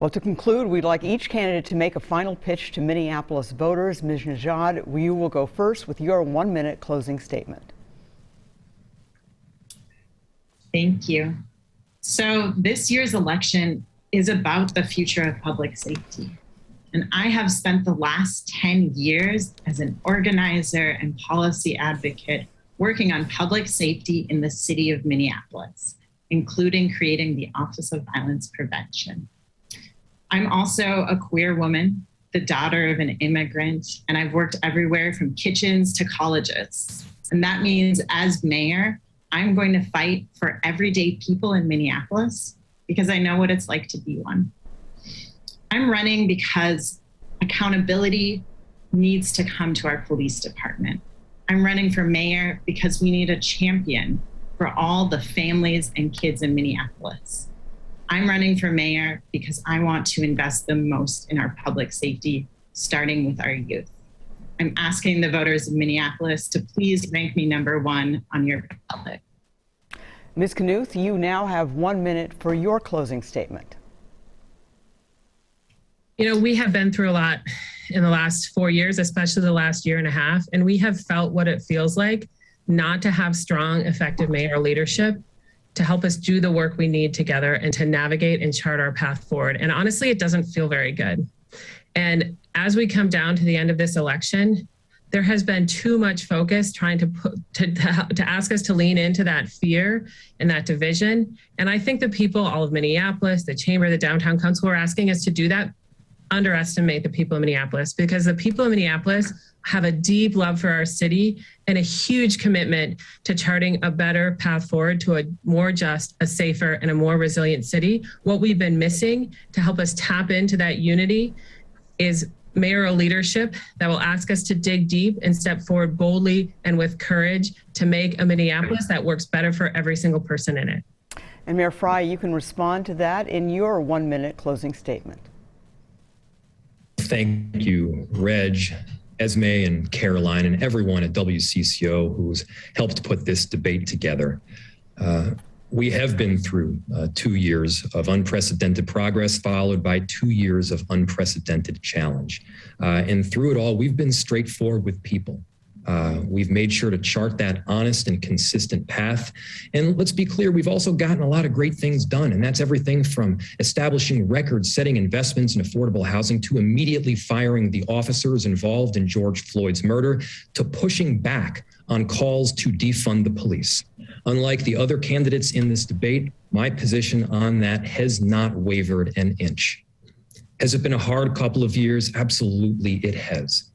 Well, to conclude, we'd like each candidate to make a final pitch to Minneapolis voters. Ms. Najad, you will go first with your 1-minute closing statement. Thank you. So this year's election is about the future of public safety. And I have spent the last 10 years as an organizer and policy advocate working on public safety in the city of Minneapolis, including creating the Office of Violence Prevention. I'm also a queer woman, the daughter of an immigrant, and I've worked everywhere from kitchens to colleges. And that means as mayor, I'm going to fight for everyday people in Minneapolis because I know what it's like to be one. I'm running because accountability needs to come to our police department. I'm running for mayor because we need a champion for all the families and kids in Minneapolis. I'm running for mayor because I want to invest the most in our public safety, starting with our youth. I'm asking the voters of Minneapolis to please rank me #1 on your ballot. Ms. Knuth, you now have 1 minute for your closing statement. You know, we have been through a lot in the last 4 years, especially the last year and a half, and we have felt what it feels like not to have strong, effective mayoral leadership to help us do the work we need together and to navigate and chart our path forward. And honestly, it doesn't feel very good. And as we come down to the end of this election, there has been too much focus trying to ask us to lean into that fear and that division. And I think the people, all of Minneapolis, the chamber, the downtown council, are asking us to do that, underestimate the people of Minneapolis, because the people of Minneapolis have a deep love for our city and a huge commitment to charting a better path forward to a more just, a safer, and a more resilient city. What we've been missing to help us tap into that unity is mayoral leadership that will ask us to dig deep and step forward boldly and with courage to make a Minneapolis that works better for every single person in it. And Mayor Frey, you can respond to that in your 1-minute closing statement. Thank you, Reg, Esme, and Caroline, and everyone at WCCO who's helped put this debate together. We have been through 2 years of unprecedented progress, followed by 2 years of unprecedented challenge. And through it all, we've been straightforward with people. We've made sure to chart that honest and consistent path. And let's be clear, we've also gotten a lot of great things done. And that's everything from establishing record-setting investments in affordable housing to immediately firing the officers involved in George Floyd's murder to pushing back on calls to defund the police. Unlike the other candidates in this debate, my position on that has not wavered an inch. Has it been a hard couple of years? Absolutely, it has.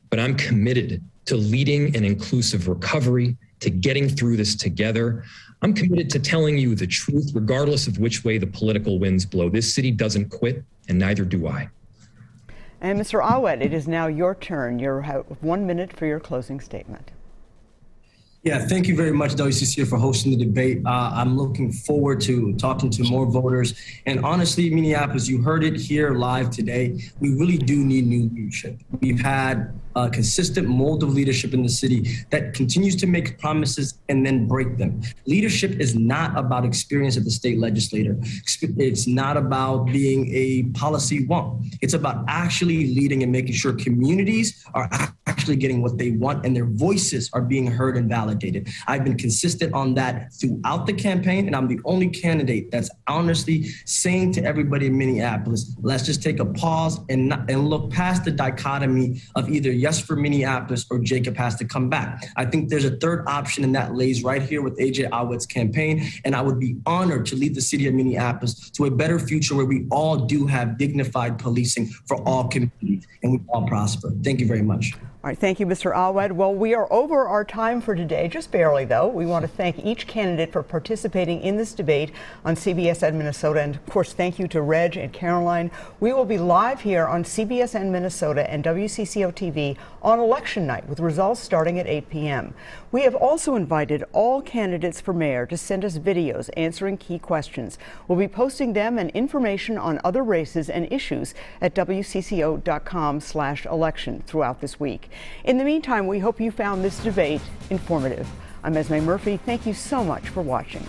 But I'm committed to leading an inclusive recovery, to getting through this together. I'm committed to telling you the truth, regardless of which way the political winds blow. This city doesn't quit, and neither do I. And Mr. Awad, it is now your turn. You have 1 minute for your closing statement. Yeah, thank you very much, WCCO, for hosting the debate. I'm looking forward to talking to more voters. And honestly, Minneapolis, you heard it here live today. We really do need new leadership. We've had a consistent mold of leadership in the city that continues to make promises and then break them. Leadership is not about experience at the state legislature. It's not about being a policy wonk. It's about actually leading and making sure communities are actually getting what they want and their voices are being heard and validated. I've been consistent on that throughout the campaign, and I'm the only candidate that's honestly saying to everybody in Minneapolis, let's just take a pause and look past the dichotomy of either yes for Minneapolis or Jacob has to come back. I think there's a third option, and that lays right here with AJ Awad's campaign, and I would be honored to lead the city of Minneapolis to a better future where we all do have dignified policing for all communities and we all prosper. Thank you very much. All right, thank you, Mr. Awad. Well, we are over our time for today, just barely though. We want to thank each candidate for participating in this debate on CBSN Minnesota. And of course, thank you to Reg and Caroline. We will be live here on CBSN Minnesota and WCCO TV on election night with results starting at 8 p.m. We have also invited all candidates for mayor to send us videos answering key questions. We'll be posting them and information on other races and issues at WCCO.com/election throughout this week. In the meantime, we hope you found this debate informative. I'm Esme Murphy. Thank you so much for watching.